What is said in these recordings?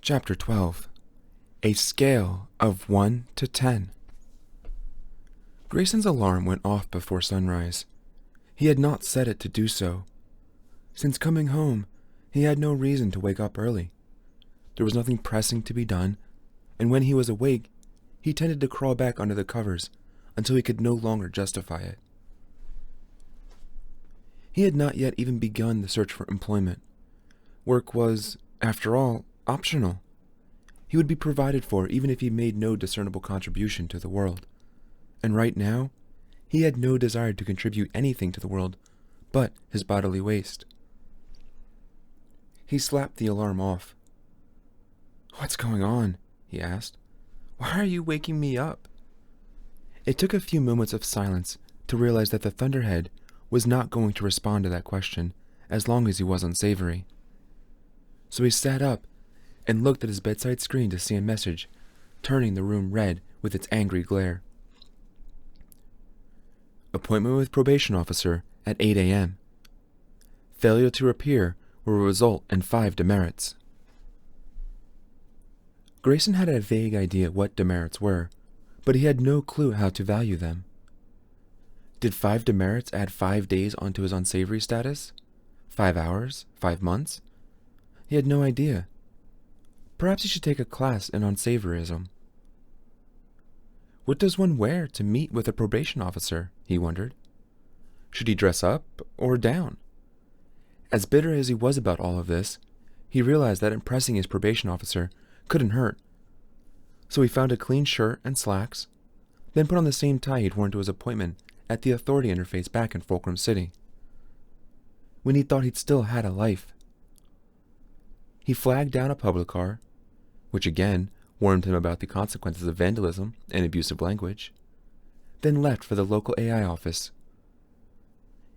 Chapter 12. A Scale of 1 to 10. Grayson's alarm went off before sunrise. He had not set it to do so. Since coming home, he had no reason to wake up early. There was nothing pressing to be done, and when he was awake, he tended to crawl back under the covers until he could no longer justify it. He had not yet even begun the search for employment. Work was, after all, optional. He would be provided for even if he made no discernible contribution to the world. And right now, he had no desire to contribute anything to the world but his bodily waste. He slapped the alarm off. "What's going on?" he asked. "Why are you waking me up?" It took a few moments of silence to realize that the Thunderhead was not going to respond to that question as long as he was unsavory. So he sat up and looked at his bedside screen to see a message, turning the room red with its angry glare. Appointment with probation officer at 8 a.m. Failure to appear will result in 5 demerits. Grayson had a vague idea what demerits were, but he had no clue how to value them. Did 5 demerits add 5 days onto his unsavory status? 5 hours? 5 months? He had no idea. Perhaps he should take a class in unsavoryism. What does one wear to meet with a probation officer? He wondered. Should he dress up or down? As bitter as he was about all of this, he realized that impressing his probation officer couldn't hurt. So he found a clean shirt and slacks, then put on the same tie he'd worn to his appointment at the authority interface back in Fulcrum City, when he thought he'd still had a life. He flagged down a public car, which again warned him about the consequences of vandalism and abusive language, then left for the local AI office.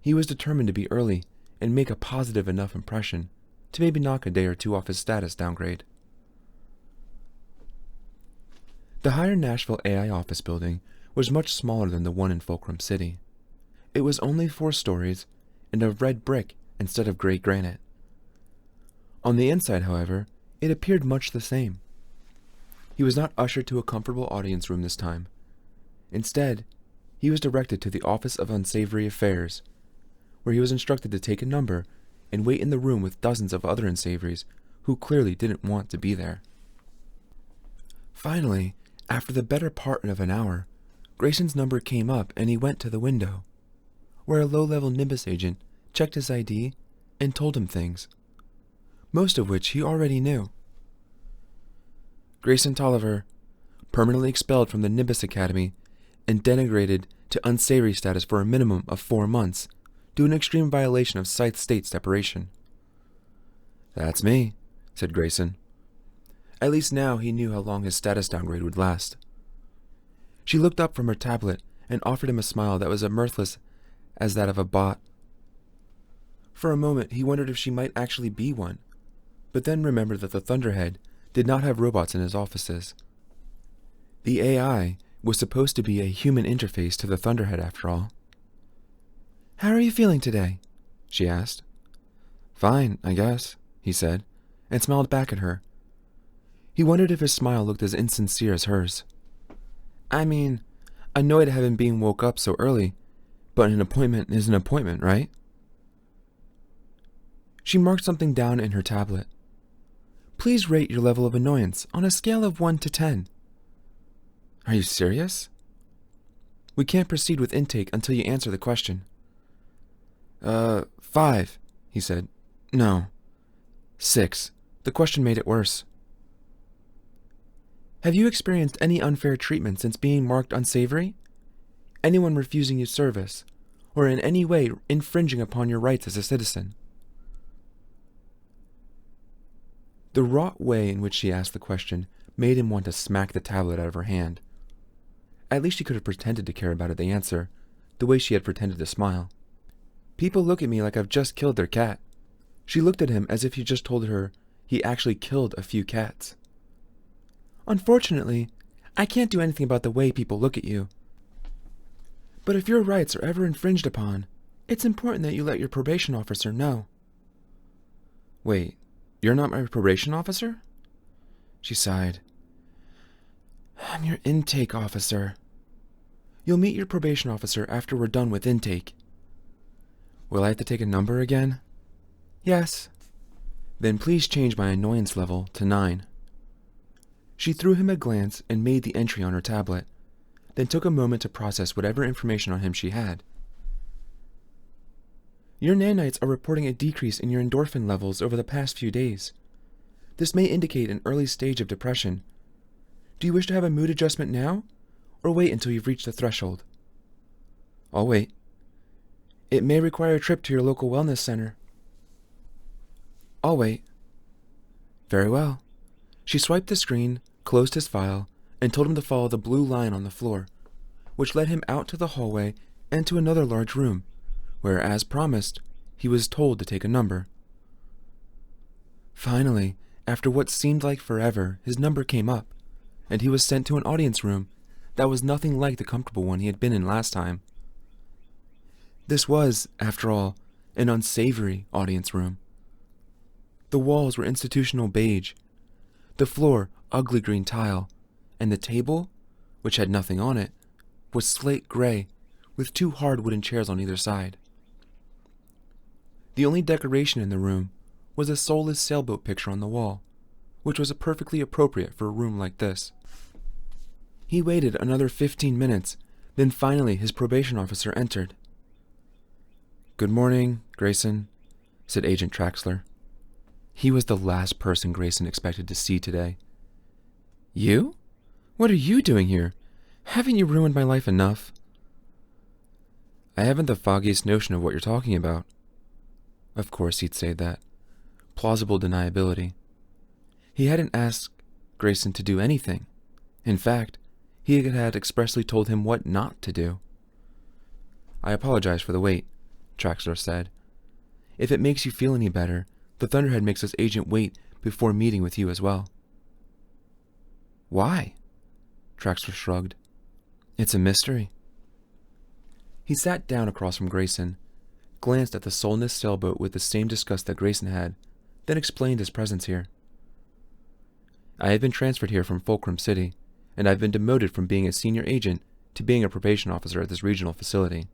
He was determined to be early and make a positive enough impression to maybe knock a day or two off his status downgrade. The higher Nashville AI office building was much smaller than the one in Fulcrum City. It was only 4 stories and of red brick instead of gray granite. On the inside, however, it appeared much the same. He was not ushered to a comfortable audience room this time. Instead, he was directed to the Office of Unsavory Affairs, where he was instructed to take a number and wait in the room with dozens of other unsavories who clearly didn't want to be there. Finally, after the better part of an hour, Grayson's number came up and he went to the window, where a low-level Nimbus agent checked his ID and told him things, most of which he already knew. Grayson Tolliver, permanently expelled from the Nimbus Academy and denigrated to unsavory status for a minimum of 4 months due to an extreme violation of site-state separation. "That's me," said Grayson. At least now he knew how long his status downgrade would last. She looked up from her tablet and offered him a smile that was as mirthless as that of a bot. For a moment he wondered if she might actually be one, but then remembered that the Thunderhead did not have robots in his offices. The AI was supposed to be a human interface to the Thunderhead after all. "How are you feeling today?" she asked. "Fine, I guess," he said, and smiled back at her. He wondered if his smile looked as insincere as hers. "I mean, annoyed at having been woke up so early, but an appointment is an appointment, right?" She marked something down in her tablet. "Please rate your level of annoyance on a scale of 1 to 10. "Are you serious?" "We can't proceed with intake until you answer the question." 5, he said. "No, 6. The question made it worse." "Have you experienced any unfair treatment since being marked unsavory? Anyone refusing you service, or in any way infringing upon your rights as a citizen?" The wrought way in which she asked the question made him want to smack the tablet out of her hand. At least she could have pretended to care about the answer, the way she had pretended to smile. "People look at me like I've just killed their cat." She looked at him as if he just told her he actually killed a few cats. "Unfortunately, I can't do anything about the way people look at you. But if your rights are ever infringed upon, it's important that you let your probation officer know." "Wait, you're not my probation officer?" She sighed. I'm your intake officer. You'll meet your probation officer after we're done with intake. Will I have to take a number again? Yes. Then please change my annoyance level to 9. She threw him a glance and made the entry on her tablet, then took a moment to process whatever information on him she had. Your nanites are reporting a decrease in your endorphin levels over the past few days. This may indicate an early stage of depression. Do you wish to have a mood adjustment now, or wait until you've reached the threshold? I'll wait. It may require a trip to your local wellness center. I'll wait. Very well. She swiped the screen, closed his file, and told him to follow the blue line on the floor, which led him out to the hallway and to another large room, where, as promised, he was told to take a number. Finally, after what seemed like forever, his number came up, and he was sent to an audience room that was nothing like the comfortable one he had been in last time. This was, after all, an unsavory audience room. The walls were institutional beige, the floor ugly green tile, and the table, which had nothing on it, was slate gray, with 2 hard wooden chairs on either side. The only decoration in the room was a soulless sailboat picture on the wall, which was perfectly appropriate for a room like this. He waited another 15 minutes, then finally his probation officer entered. Good morning, Grayson, said Agent Traxler. He was the last person Grayson expected to see today. You? What are you doing here? Haven't you ruined my life enough? I haven't the foggiest notion of what you're talking about. Of course he'd say that. Plausible deniability. He hadn't asked Grayson to do anything. In fact, he had expressly told him what not to do. I apologize for the wait, Traxler said. If it makes you feel any better, the Thunderhead makes us agent wait before meeting with you as well. Why? Traxler shrugged. It's a mystery. He sat down across from Grayson, glanced at the soulless sailboat with the same disgust that Grayson had, then explained his presence here. I have been transferred here from Fulcrum City, and I've been demoted from being a senior agent to being a probation officer at this regional facility.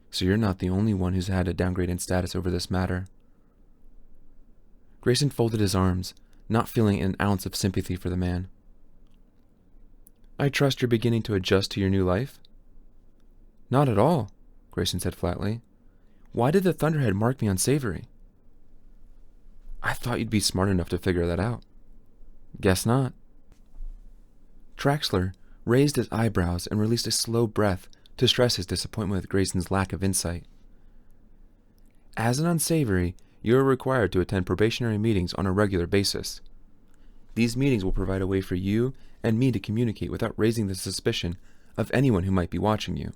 So you're not the only one who's had a downgrade in status over this matter. Grayson folded his arms, not feeling an ounce of sympathy for the man. I trust you're beginning to adjust to your new life? Not at all, Grayson said flatly. Why did the Thunderhead mark me unsavory? I thought you'd be smart enough to figure that out. Guess not. Traxler raised his eyebrows and released a slow breath to stress his disappointment with Grayson's lack of insight. As an unsavory, you are required to attend probationary meetings on a regular basis. These meetings will provide a way for you and me to communicate without raising the suspicion of anyone who might be watching you.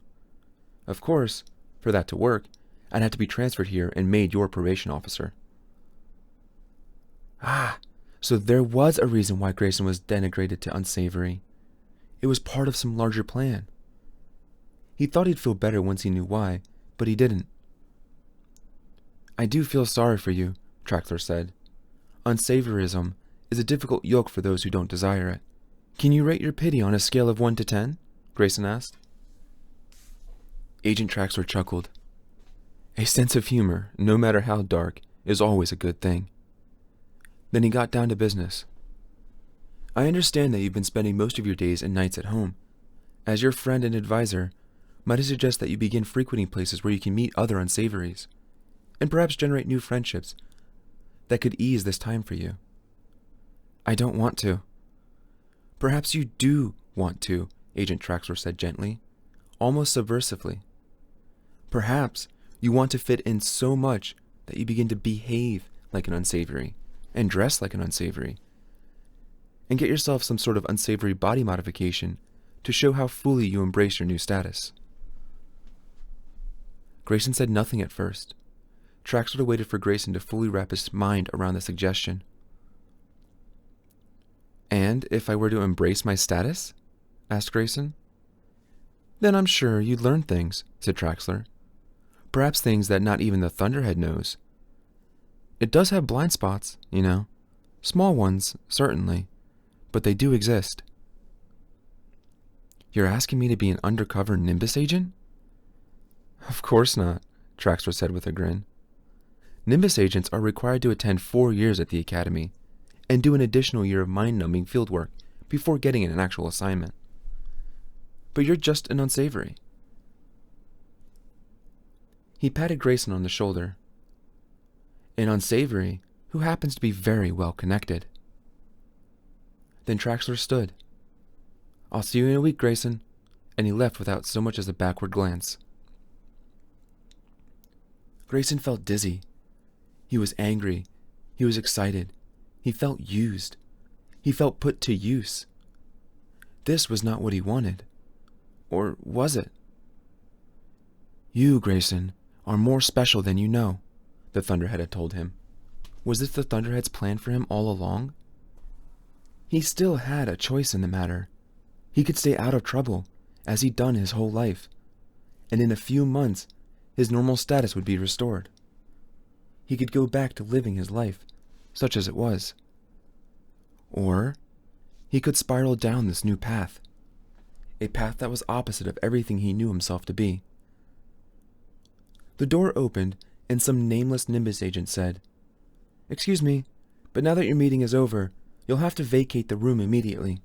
Of course, for that to work, I'd have to be transferred here and made your probation officer. Ah, so there was a reason why Grayson was denigrated to unsavory. It was part of some larger plan. He thought he'd feel better once he knew why, but he didn't. I do feel sorry for you, Traxler said. Unsavorism is a difficult yoke for those who don't desire it. Can you rate your pity on a scale of 1 to 10? Grayson asked. Agent Traxler chuckled. A sense of humor, no matter how dark, is always a good thing. Then he got down to business. I understand that you've been spending most of your days and nights at home. As your friend and advisor, might I suggest that you begin frequenting places where you can meet other unsavories, and perhaps generate new friendships that could ease this time for you. I don't want to. Perhaps you do want to, Agent Traxler said gently, almost subversively. Perhaps you want to fit in so much that you begin to behave like an unsavory and dress like an unsavory, and get yourself some sort of unsavory body modification to show how fully you embrace your new status. Grayson said nothing at first. Traxler waited for Grayson to fully wrap his mind around the suggestion. And if I were to embrace my status? Asked Grayson. Then I'm sure you'd learn things, said Traxler. Perhaps things that not even the Thunderhead knows. It does have blind spots, you know. Small ones, certainly, but they do exist. You're asking me to be an undercover Nimbus agent? Of course not, Traxler said with a grin. Nimbus agents are required to attend 4 years at the Academy and do an additional year of mind-numbing fieldwork before getting an actual assignment. But you're just an unsavory. He patted Grayson on the shoulder. An unsavory who happens to be very well connected. Then Traxler stood. I'll see you in a week, Grayson, and he left without so much as a backward glance. Grayson felt dizzy. He was angry. He was excited. He felt used. He felt put to use. This was not what he wanted. Or was it? You, Grayson, are more special than you know, the Thunderhead had told him. Was this the Thunderhead's plan for him all along? He still had a choice in the matter. He could stay out of trouble, as he'd done his whole life, and in a few months, his normal status would be restored. He could go back to living his life, such as it was. Or he could spiral down this new path, a path that was opposite of everything he knew himself to be. The door opened, and some nameless Nimbus agent said, "Excuse me, but now that your meeting is over, you'll have to vacate the room immediately."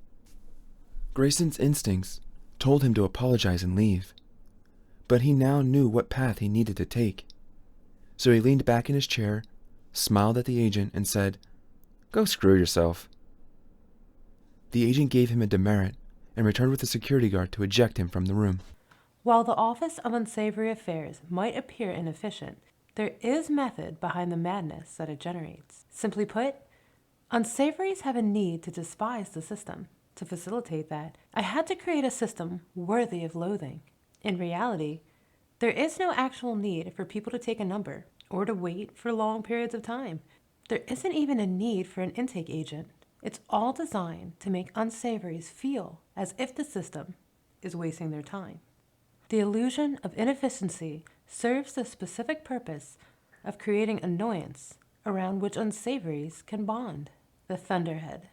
Grayson's instincts told him to apologize and leave, but he now knew what path he needed to take. So he leaned back in his chair, smiled at the agent, and said, "Go screw yourself." The agent gave him a demerit and returned with a security guard to eject him from the room. While the Office of Unsavory Affairs might appear inefficient, there is method behind the madness that it generates. Simply put, unsavories have a need to despise the system. To facilitate that, I had to create a system worthy of loathing. In reality, there is no actual need for people to take a number or to wait for long periods of time. There isn't even a need for an intake agent. It's all designed to make unsavories feel as if the system is wasting their time. The illusion of inefficiency serves the specific purpose of creating annoyance around which unsavories can bond. The Thunderhead.